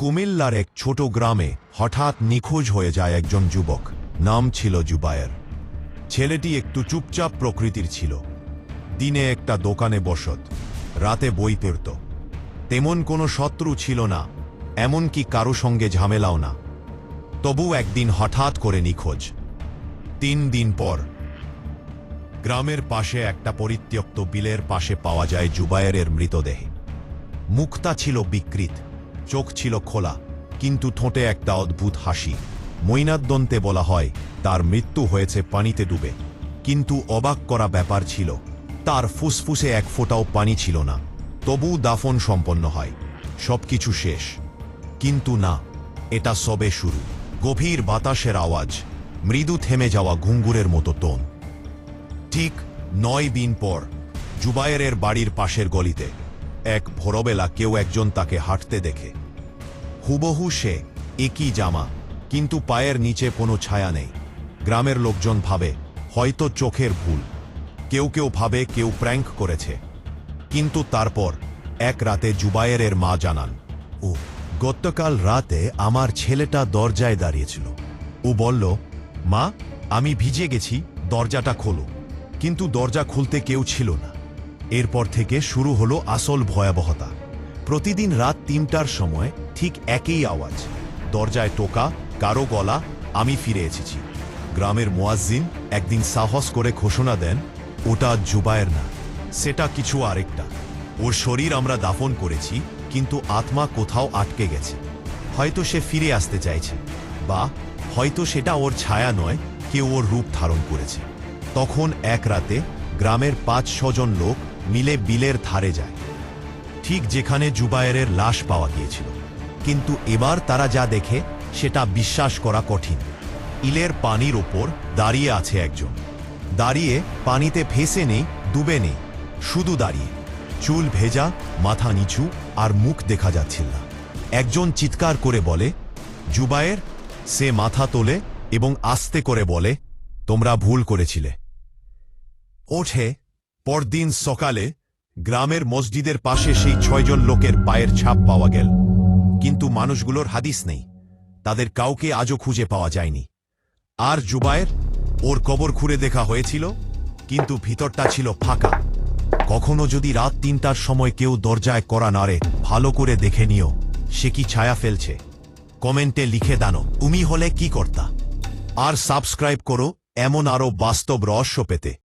কুমিল্লার এক ছোট গ্রামে হঠাৎ নিখোঁজ হয়ে যায় একজন যুবক। নাম ছিল জুবায়ের। ছেলেটি একটু চুপচাপ প্রকৃতির ছিল। দিনে একটা দোকানে বসত, রাতে বই পড়ত। তেমন কোনো শত্রু ছিল না, এমনকি কারো সঙ্গে ঝামেলাও না। তবু একদিন হঠাৎ করে নিখোঁজ। 3 দিন পর গ্রামের পাশে একটা পরিত্যক্ত বিলের পাশে পাওয়া যায় জুবায়েরের মৃতদেহ। মুখটা ছিল বিকৃত, চোখ ছিল খোলা, কিন্তু ঠোঁটে একটা অদ্ভুত হাসি। ময়নাতদন্তে বলা হয় তার মৃত্যু হয়েছে পানিতে ডুবে। কিন্তু অবাক করা ব্যাপার ছিল, তার ফুসফুসে এক ফোঁটাও পানি ছিল না। তবু দাফন সম্পন্ন হয়, সবকিছু শেষ। কিন্তু না, এটা সবে শুরু। গভীর বাতাসের আওয়াজ, মৃদু থেমে যাওয়া ঘুঙ্গুরের মতো টোন। ঠিক 9 দিন পর জুবায়েরের বাড়ির পাশের গলিতে এক ভোরবেলা কেউ একজন তাকে হাঁটতে দেখে। হুবহু সে, একই জামা, কিন্তু পায়ের নিচে কোনো ছায়া নেই। গ্রামের লোকজন ভাবে হয়তো চোখের ভুল, কেউ কেউ ভাবে কেউ প্র্যাঙ্ক করেছে। কিন্তু তারপর এক রাতে জুবায়েরের মা জানান, ও গতকাল রাতে আমার ছেলেটা দরজায় দাঁড়িয়েছিল। ও বলল, মা, আমি ভিজে গেছি, দরজাটা খোলো। কিন্তু দরজা খুলতে কেউ ছিল না। এরপর থেকে শুরু হলো আসল ভয়াবহতা। প্রতিদিন রাত 3টার সময় ঠিক একই আওয়াজ, দরজায় টোকা, কারো গলা, আমি ফিরে এসেছি। গ্রামের মুয়াজ্জিন একদিন সাহস করে ঘোষণা দেন, ওটা জুবায়ের না, সেটা কিছু আরেকটা। ওর শরীর আমরা দাফন করেছি, কিন্তু আত্মা কোথাও আটকে গেছে। হয়তো সে ফিরে আসতে চাইছে, বা হয়তো সেটা ওর ছায়া নয়, কেউ ওর রূপ ধারণ করেছে। তখন এক রাতে গ্রামের 5-6 জন লোক মিলে বিলের ধারে যায়, ঠিক যেখানে জুবায়েরের লাশ পাওয়া গিয়েছিল। কিন্তু এবার তারা যা দেখে সেটা বিশ্বাস করা কঠিন। ইলের পানির ওপর দাঁড়িয়ে আছে একজন। দাঁড়িয়ে, পানিতে ভেসে নেই, ডুবে নেই, শুধু দাঁড়িয়ে। চুল ভেজা, মাথা নিচু, আর মুখ দেখা যাচ্ছিল না। একজন চিৎকার করে বলে, জুবায়ের। সে মাথা তোলে এবং আস্তে করে বলে, তোমরা ভুল করেছিলে। ওঠে। পরদিন সকালে গ্রামের মসজিদের পাশে সেই 6 জন লোকের পায়ের ছাপ পাওয়া গেল। কিন্তু মানুষগুলোর হাদিস নেই, তাদের কাউকে আজও খুঁজে পাওয়া যায়নি। আর জুবায়ের, ওর কবর খুঁড়ে দেখা হয়েছিল, কিন্তু ভিতরটা ছিল ফাঁকা। কখনো যদি রাত 3টার সময় কেউ দরজায় কড়া নাড়ে, ভালো করে দেখে নিও সে কি ছায়া ফেলছে। কমেন্টে লিখে দানো তুমি হলে কি করতা। আর সাবস্ক্রাইব করো এমন আরও বাস্তব রহস্য পেতে।